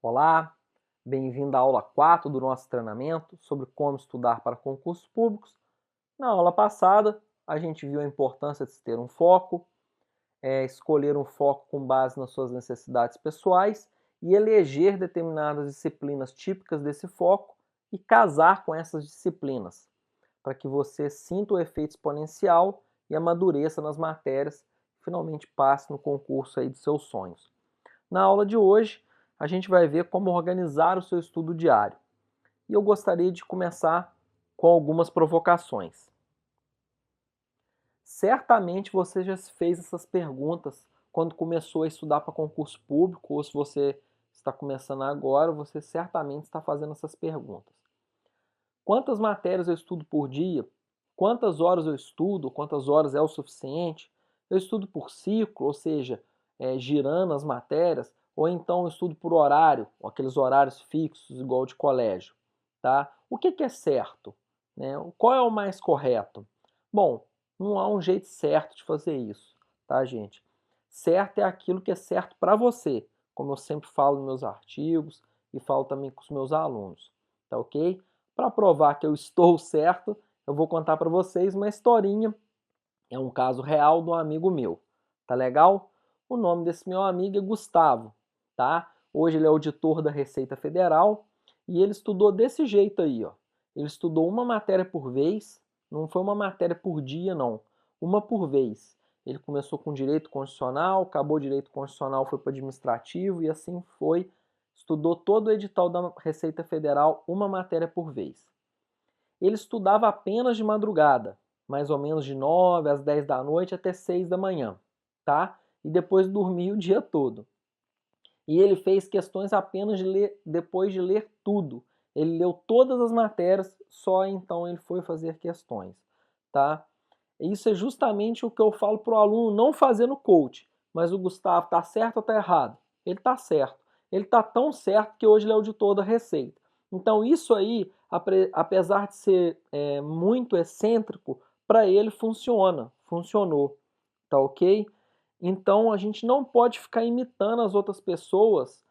Olá, bem-vindo à aula 4 do nosso treinamento sobre como estudar para concursos públicos. Na aula passada, a gente viu a importância de ter um foco, escolher um foco com base nas suas necessidades pessoais e eleger determinadas disciplinas típicas desse foco e casar com essas disciplinas, para que você sinta o efeito exponencial e amadureça nas matérias e finalmente passe no concurso aí dos seus sonhos. Na aula de hoje, a gente vai ver como organizar o seu estudo diário. E eu gostaria de começar com algumas provocações. Certamente você já se fez essas perguntas quando começou a estudar para concurso público, ou se você está começando agora, você certamente está fazendo essas perguntas. Quantas matérias eu estudo por dia? Quantas horas eu estudo? Quantas horas é o suficiente? Eu estudo por ciclo, ou seja, girando as matérias, ou então eu estudo por horário, aqueles horários fixos, igual de colégio. Tá? O que é certo? Né? Qual é o mais correto? Bom, não há um jeito certo de fazer isso, tá, gente? Certo é aquilo que é certo para você, como eu sempre falo nos meus artigos e falo também com os meus alunos, tá ok? Para provar que eu estou certo, eu vou contar para vocês uma historinha, é um caso real de um amigo meu, tá legal? O nome desse meu amigo é Gustavo, tá? Hoje ele é auditor da Receita Federal e ele estudou desse jeito aí, ó. Ele estudou uma matéria por vez, não foi uma matéria por dia, não. Uma por vez. Ele começou com direito constitucional, acabou direito constitucional, foi para administrativo e assim foi. Estudou todo o edital da Receita Federal, uma matéria por vez. Ele estudava apenas de madrugada, mais ou menos de 9 às 10 da noite até 6 da manhã, tá? E depois dormia o dia todo. E ele fez questões apenas depois de ler tudo. Ele leu todas as matérias, só então ele foi fazer questões, tá? Isso é justamente o que eu falo para o aluno não fazer no coach. Mas o Gustavo está certo ou está errado? Ele está certo. Ele está tão certo que hoje ele é auditor da Receita. Então isso aí, apesar de ser muito excêntrico, para ele funcionou, tá ok? Então a gente não pode ficar imitando as outras pessoas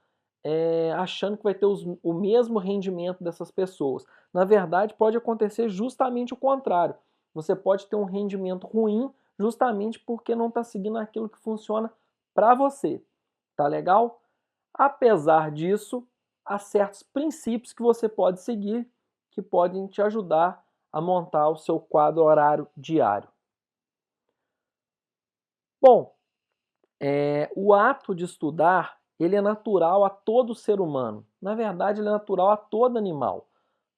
achando que vai ter o mesmo rendimento dessas pessoas. Na verdade, pode acontecer justamente o contrário. Você pode ter um rendimento ruim justamente porque não está seguindo aquilo que funciona para você. Tá legal? Apesar disso, há certos princípios que você pode seguir que podem te ajudar a montar o seu quadro horário diário. Bom, o ato de estudar ele é natural a todo ser humano. Na verdade, ele é natural a todo animal.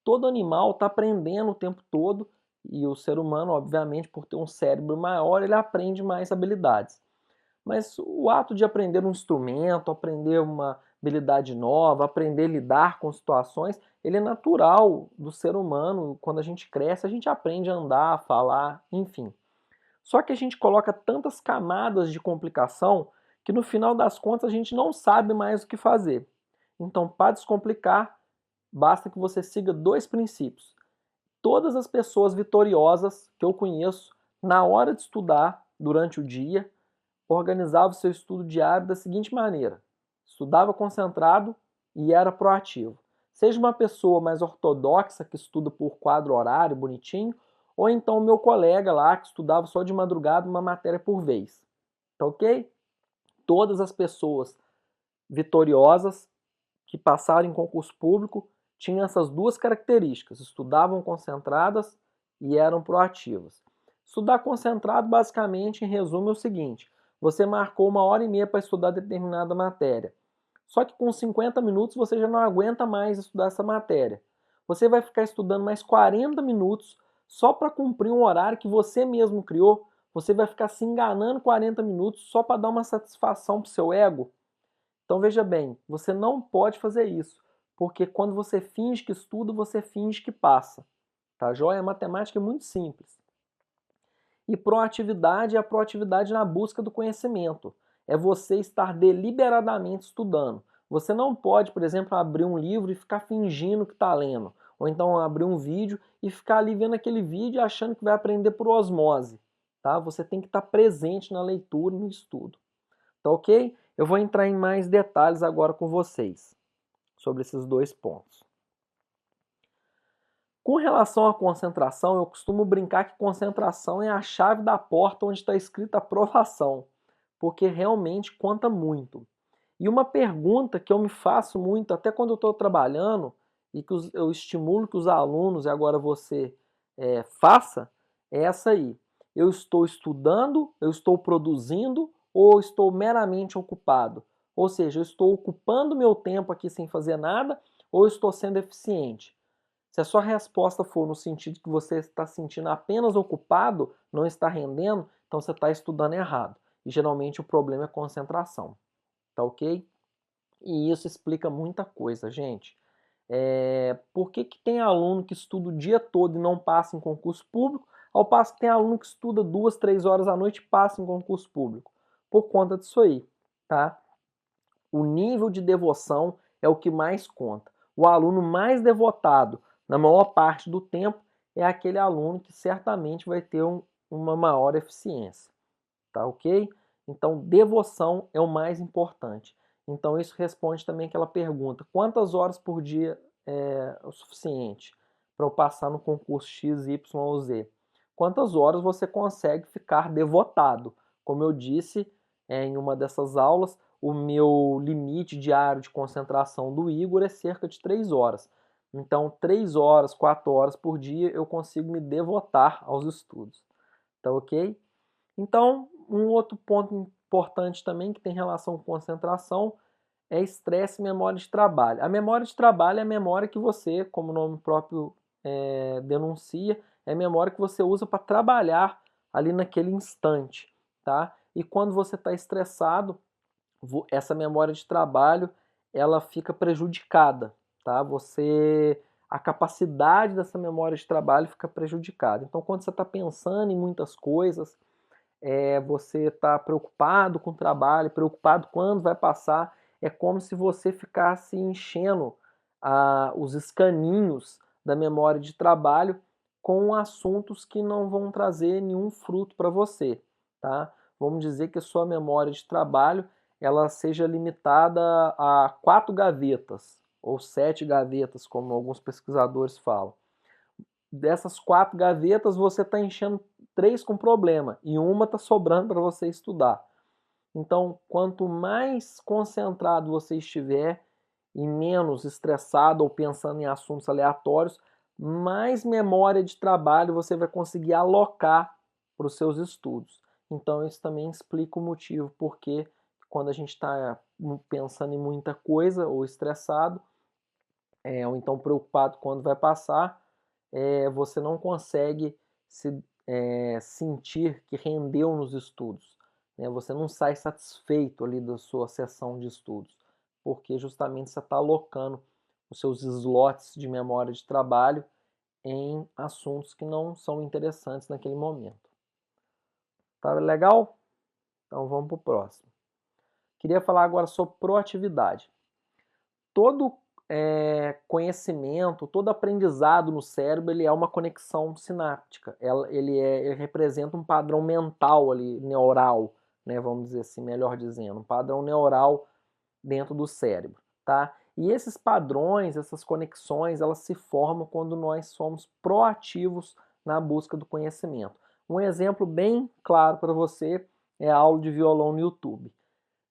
Todo animal está aprendendo o tempo todo e o ser humano, obviamente, por ter um cérebro maior, ele aprende mais habilidades. Mas o ato de aprender um instrumento, aprender uma habilidade nova, aprender a lidar com situações, ele é natural do ser humano. Quando a gente cresce, a gente aprende a andar, a falar, enfim. Só que a gente coloca tantas camadas de complicação que no final das contas a gente não sabe mais o que fazer. Então, para descomplicar, basta que você siga dois princípios. Todas as pessoas vitoriosas que eu conheço, na hora de estudar, durante o dia, organizavam o seu estudo diário da seguinte maneira: estudava concentrado e era proativo. Seja uma pessoa mais ortodoxa que estuda por quadro horário, bonitinho, ou então o meu colega lá que estudava só de madrugada uma matéria por vez. Tá ok? Todas as pessoas vitoriosas que passaram em concurso público tinham essas duas características: estudavam concentradas e eram proativas. Estudar concentrado, basicamente, em resumo, é o seguinte: você marcou 1h30 para estudar determinada matéria. Só que com 50 minutos você já não aguenta mais estudar essa matéria. Você vai ficar estudando mais 40 minutos só para cumprir um horário que você mesmo criou. Você vai ficar se enganando 40 minutos só para dar uma satisfação para o seu ego. Então veja bem, você não pode fazer isso, porque quando você finge que estuda, você finge que passa. Tá joia? A matemática é muito simples. E proatividade é a proatividade na busca do conhecimento. É você estar deliberadamente estudando. Você não pode, por exemplo, abrir um livro e ficar fingindo que está lendo. Ou então abrir um vídeo e ficar ali vendo aquele vídeo achando que vai aprender por osmose. tá? Você tem que estar presente na leitura e no estudo, tá ok? Eu vou entrar em mais detalhes agora com vocês sobre esses dois pontos. Com relação à concentração, eu costumo brincar que concentração é a chave da porta onde está escrita aprovação, porque realmente conta muito. E uma pergunta que eu me faço muito, até quando eu estou trabalhando, e que eu estimulo que os alunos, e agora você faça, é essa aí. Eu estou estudando, eu estou produzindo ou estou meramente ocupado? Ou seja, eu estou ocupando meu tempo aqui sem fazer nada ou estou sendo eficiente? Se a sua resposta for no sentido que você está se sentindo apenas ocupado, não está rendendo, então você está estudando errado. E geralmente o problema é concentração. Tá ok? E isso explica muita coisa, gente. Por que tem aluno que estuda o dia todo e não passa em concurso público, ao passo que tem aluno que estuda 2, 3 horas à noite e passa em concurso público? Por conta disso aí, tá? O nível de devoção é o que mais conta. O aluno mais devotado, na maior parte do tempo, é aquele aluno que certamente vai ter uma maior eficiência. Tá ok? Então, devoção é o mais importante. Então, isso responde também aquela pergunta: quantas horas por dia é o suficiente para eu passar no concurso X, Y ou Z? Quantas horas você consegue ficar devotado? Como eu disse em uma dessas aulas, o meu limite diário de concentração do Igor é cerca de 3 horas. Então, 3 horas, 4 horas por dia eu consigo me devotar aos estudos. Tá ok? Então, um outro ponto importante também que tem relação com concentração é estresse e memória de trabalho. A memória de trabalho é a memória que você, como o nome próprio denuncia, é a memória que você usa para trabalhar ali naquele instante, tá? E quando você está estressado, essa memória de trabalho ela fica prejudicada, tá? A capacidade dessa memória de trabalho fica prejudicada. Então, quando você está pensando em muitas coisas, você está preocupado com o trabalho, preocupado quando vai passar, é como se você ficasse enchendo os escaninhos da memória de trabalho com assuntos que não vão trazer nenhum fruto para você, tá? Vamos dizer que a sua memória de trabalho ela seja limitada a 4 gavetas ou 7 gavetas, como alguns pesquisadores falam. Dessas 4 gavetas, você está enchendo 3 com problema e uma está sobrando para você estudar. Então, quanto mais concentrado você estiver e menos estressado ou pensando em assuntos aleatórios, mais memória de trabalho você vai conseguir alocar para os seus estudos. Então, isso também explica o motivo porque quando a gente está pensando em muita coisa ou estressado, ou então preocupado quando vai passar, você não consegue sentir que rendeu nos estudos. Né? Você não sai satisfeito ali da sua sessão de estudos, porque justamente você está alocando os seus slots de memória de trabalho em assuntos que não são interessantes naquele momento. Tá legal? Então vamos para o próximo. Queria falar agora sobre proatividade. Todo conhecimento, todo aprendizado no cérebro, ele é uma conexão sináptica. Ele representa um padrão mental ali, neural, né, vamos dizer assim, melhor dizendo, um padrão neural dentro do cérebro, tá? E esses padrões, essas conexões, elas se formam quando nós somos proativos na busca do conhecimento. Um exemplo bem claro para você é a aula de violão no YouTube.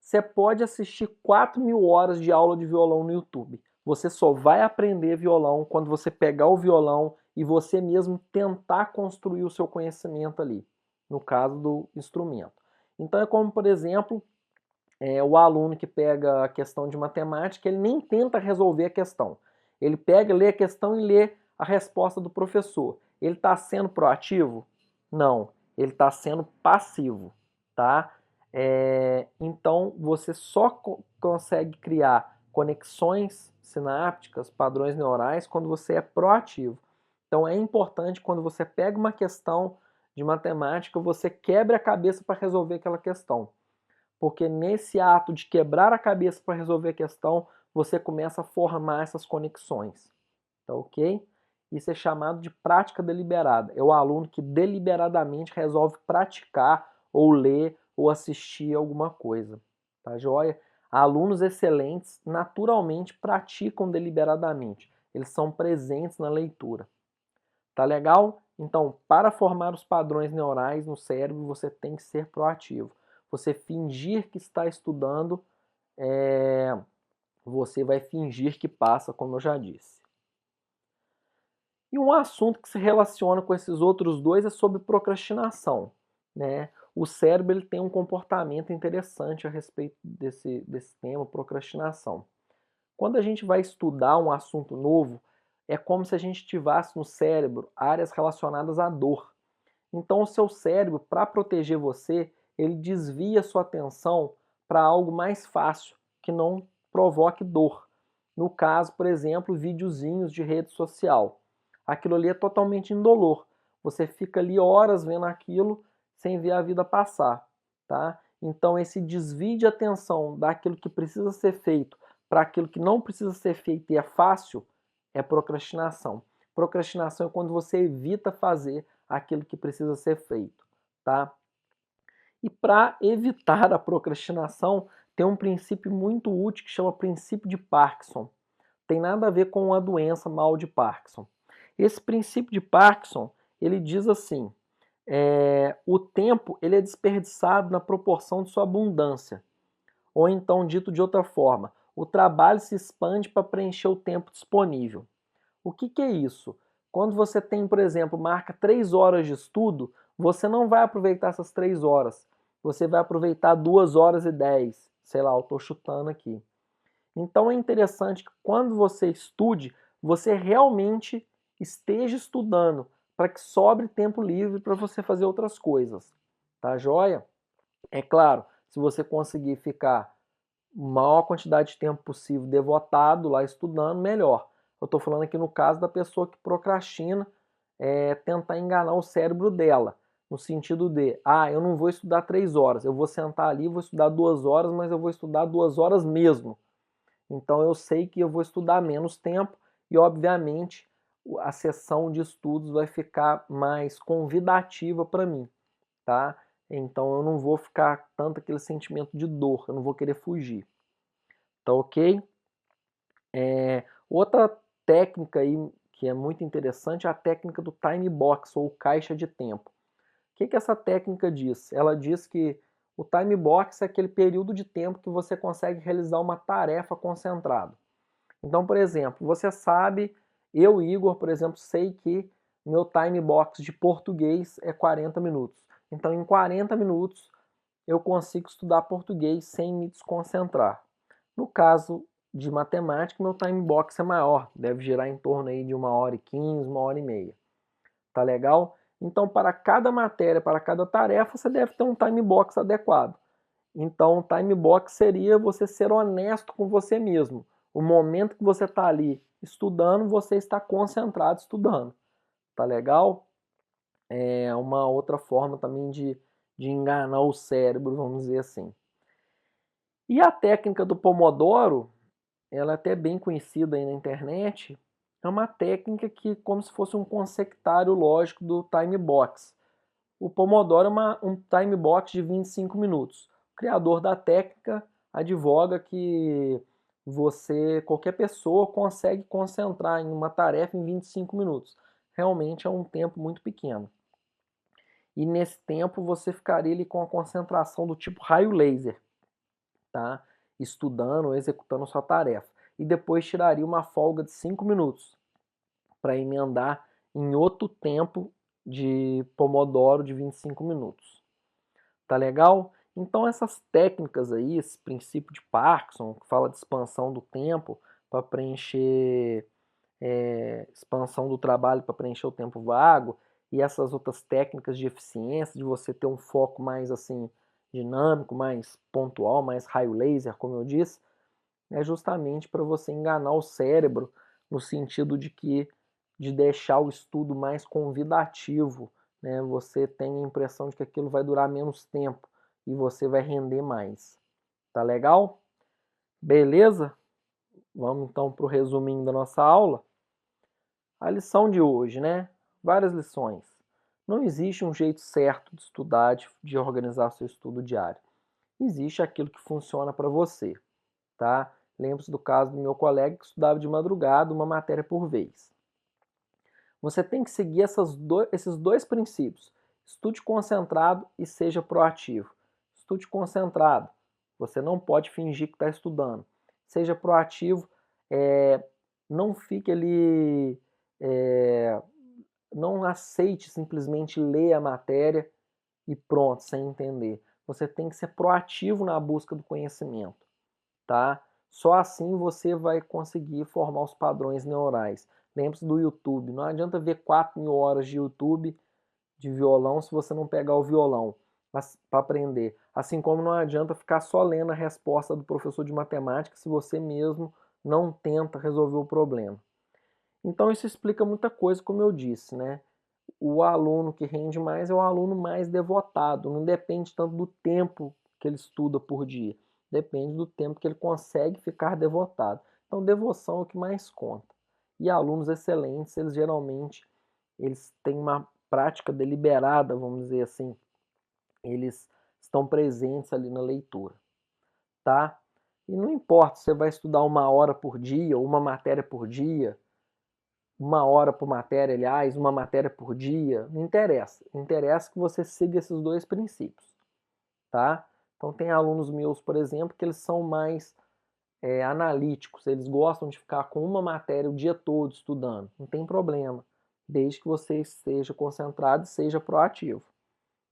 Você pode assistir 4.000 horas de aula de violão no YouTube. Você só vai aprender violão quando você pegar o violão e você mesmo tentar construir o seu conhecimento ali, no caso do instrumento. Então é como, por exemplo, o aluno que pega a questão de matemática, ele nem tenta resolver a questão. Ele pega, lê a questão e lê a resposta do professor. Ele está sendo proativo? Não, ele está sendo passivo, tá? Então você só consegue criar conexões sinápticas, padrões neurais, quando você é proativo. Então é importante quando você pega uma questão de matemática, você quebre a cabeça para resolver aquela questão. Porque nesse ato de quebrar a cabeça para resolver a questão, você começa a formar essas conexões. Tá ok? Isso é chamado de prática deliberada. É o aluno que deliberadamente resolve praticar ou ler ou assistir alguma coisa. Tá joia? Alunos excelentes naturalmente praticam deliberadamente. Eles são presentes na leitura. Tá legal? Então, para formar os padrões neurais no cérebro, você tem que ser proativo. Você fingir que está estudando, você vai fingir que passa, como eu já disse. E um assunto que se relaciona com esses outros dois é sobre procrastinação, né? O cérebro ele tem um comportamento interessante a respeito desse tema, procrastinação. Quando a gente vai estudar um assunto novo, é como se a gente tivesse no cérebro áreas relacionadas à dor. Então, o seu cérebro, para proteger você, ele desvia sua atenção para algo mais fácil, que não provoque dor. No caso, por exemplo, videozinhos de rede social. Aquilo ali é totalmente indolor. Você fica ali horas vendo aquilo sem ver a vida passar, tá? Então, esse desvio de atenção daquilo que precisa ser feito para aquilo que não precisa ser feito e é fácil, é procrastinação. Procrastinação é quando você evita fazer aquilo que precisa ser feito, tá? E para evitar a procrastinação, tem um princípio muito útil que chama princípio de Parkinson. Tem nada a ver com a doença mal de Parkinson. Esse princípio de Parkinson, ele diz assim, o tempo ele é desperdiçado na proporção de sua abundância. Ou então, dito de outra forma, o trabalho se expande para preencher o tempo disponível. O que é isso? Quando você tem, por exemplo, marca 3 horas de estudo, você não vai aproveitar essas 3 horas. Você vai aproveitar 2 horas e 10. Sei lá, eu estou chutando aqui. Então é interessante que quando você estude, você realmente esteja estudando, para que sobre tempo livre para você fazer outras coisas. Tá joia? É claro, se você conseguir ficar maior quantidade de tempo possível devotado lá estudando, melhor. Eu estou falando aqui no caso da pessoa que procrastina, tentar enganar o cérebro dela, no sentido de, eu não vou estudar 3 horas, eu vou sentar ali, vou estudar 2 horas, mas eu vou estudar 2 horas mesmo. Então eu sei que eu vou estudar menos tempo e, obviamente, a sessão de estudos vai ficar mais convidativa para mim, tá? Então eu não vou ficar tanto aquele sentimento de dor, eu não vou querer fugir. Tá ok? Outra técnica aí que é muito interessante é a técnica do time box ou caixa de tempo. O que essa técnica diz? Ela diz que o time box é aquele período de tempo que você consegue realizar uma tarefa concentrado. Então, por exemplo, você sabe, eu, Igor, por exemplo, sei que meu time box de português é 40 minutos. Então, em 40 minutos, eu consigo estudar português sem me desconcentrar. No caso de matemática, meu time box é maior, deve girar em torno aí de 1h15, 1h30. Tá legal? Então, para cada matéria, para cada tarefa, você deve ter um time box adequado. Então, o time box seria você ser honesto com você mesmo. O momento que você está ali estudando, você está concentrado estudando. Tá legal? É uma outra forma também de enganar o cérebro, vamos dizer assim. E a técnica do Pomodoro, ela é até bem conhecida aí na internet, é uma técnica que como se fosse um consectário lógico do time box. O Pomodoro é um time box de 25 minutos. O criador da técnica advoga que qualquer pessoa consegue concentrar em uma tarefa em 25 minutos. Realmente é um tempo muito pequeno. E nesse tempo você ficaria ali com a concentração do tipo raio laser, tá? Estudando ou executando sua tarefa. E depois tiraria uma folga de 5 minutos para emendar em outro tempo de Pomodoro de 25 minutos. Tá legal? Então essas técnicas aí, esse princípio de Parkinson, que fala de expansão do tempo para preencher, expansão do trabalho para preencher o tempo vago, e essas outras técnicas de eficiência, de você ter um foco mais assim dinâmico, mais pontual, mais raio laser, como eu disse, é justamente para você enganar o cérebro no sentido de deixar o estudo mais convidativo, né? Você tem a impressão de que aquilo vai durar menos tempo e você vai render mais. Tá legal? Beleza? Vamos então para o resuminho da nossa aula. A lição de hoje, né? Várias lições. Não existe um jeito certo de estudar, de organizar seu estudo diário. Existe aquilo que funciona para você, tá? Lembre-se do caso do meu colega que estudava de madrugada, uma matéria por vez. Você tem que seguir esses dois princípios. Estude concentrado e seja proativo. Estude concentrado. Você não pode fingir que está estudando. Seja proativo. Não fique ali. Não aceite simplesmente ler a matéria e pronto, sem entender. Você tem que ser proativo na busca do conhecimento, tá? Só assim você vai conseguir formar os padrões neurais. Lembre-se do YouTube. Não adianta ver 4.000 horas de YouTube de violão se você não pegar o violão para aprender. Assim como não adianta ficar só lendo a resposta do professor de matemática se você mesmo não tenta resolver o problema. Então isso explica muita coisa, como eu disse, né? O aluno que rende mais é o aluno mais devotado. Não depende tanto do tempo que ele estuda por dia. Depende do tempo que ele consegue ficar devotado. Então, devoção é o que mais conta. E alunos excelentes, eles geralmente têm uma prática deliberada, vamos dizer assim. Eles estão presentes ali na leitura, tá? E não importa se você vai estudar 1 hora por dia, ou uma matéria por dia, 1 hora por matéria, aliás, uma matéria por dia, não interessa. Interessa que você siga esses dois princípios, tá? Então tem alunos meus, por exemplo, que eles são mais analíticos, eles gostam de ficar com uma matéria o dia todo estudando, não tem problema, desde que você esteja concentrado e seja proativo,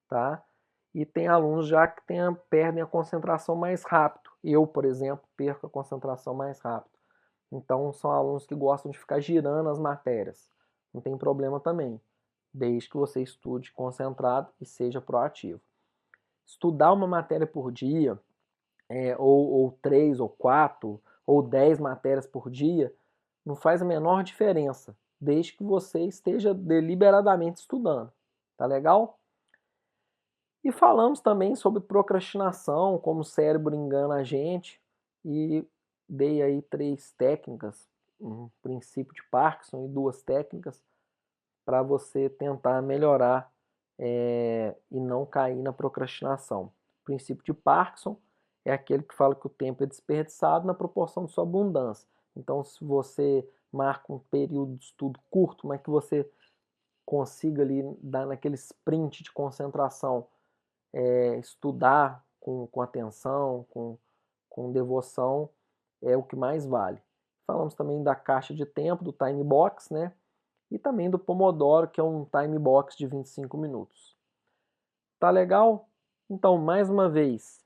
tá? E tem alunos já que perdem a concentração mais rápido. Eu, por exemplo, perco a concentração mais rápido. Então, são alunos que gostam de ficar girando as matérias. Não tem problema também, desde que você estude concentrado e seja proativo. Estudar uma matéria por dia, ou 3, ou 4, ou 10 matérias por dia, não faz a menor diferença, desde que você esteja deliberadamente estudando. Tá legal? E falamos também sobre procrastinação, como o cérebro engana a gente, e dei aí 3 técnicas, um princípio de Parkinson e 2 técnicas para você tentar melhorar e não cair na procrastinação. O princípio de Parkinson é aquele que fala que o tempo é desperdiçado na proporção de sua abundância. Então, se você marca um período de estudo curto, mas que você consiga ali dar naquele sprint de concentração, estudar com atenção, com devoção, é o que mais vale. Falamos também da caixa de tempo, do time box, né? E também do Pomodoro, que é um time box de 25 minutos. Tá legal? Então, mais uma vez,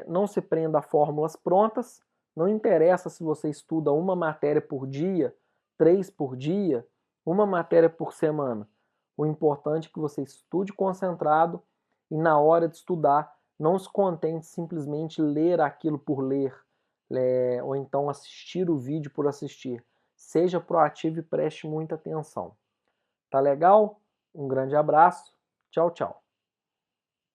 não se prenda a fórmulas prontas, não interessa se você estuda uma matéria por dia, 3 por dia, uma matéria por semana. O importante é que você estude concentrado e na hora de estudar, não se contente simplesmente ler aquilo por ler, ou então assistir o vídeo por assistir. Seja proativo e preste muita atenção. Tá legal? Um grande abraço. Tchau, tchau.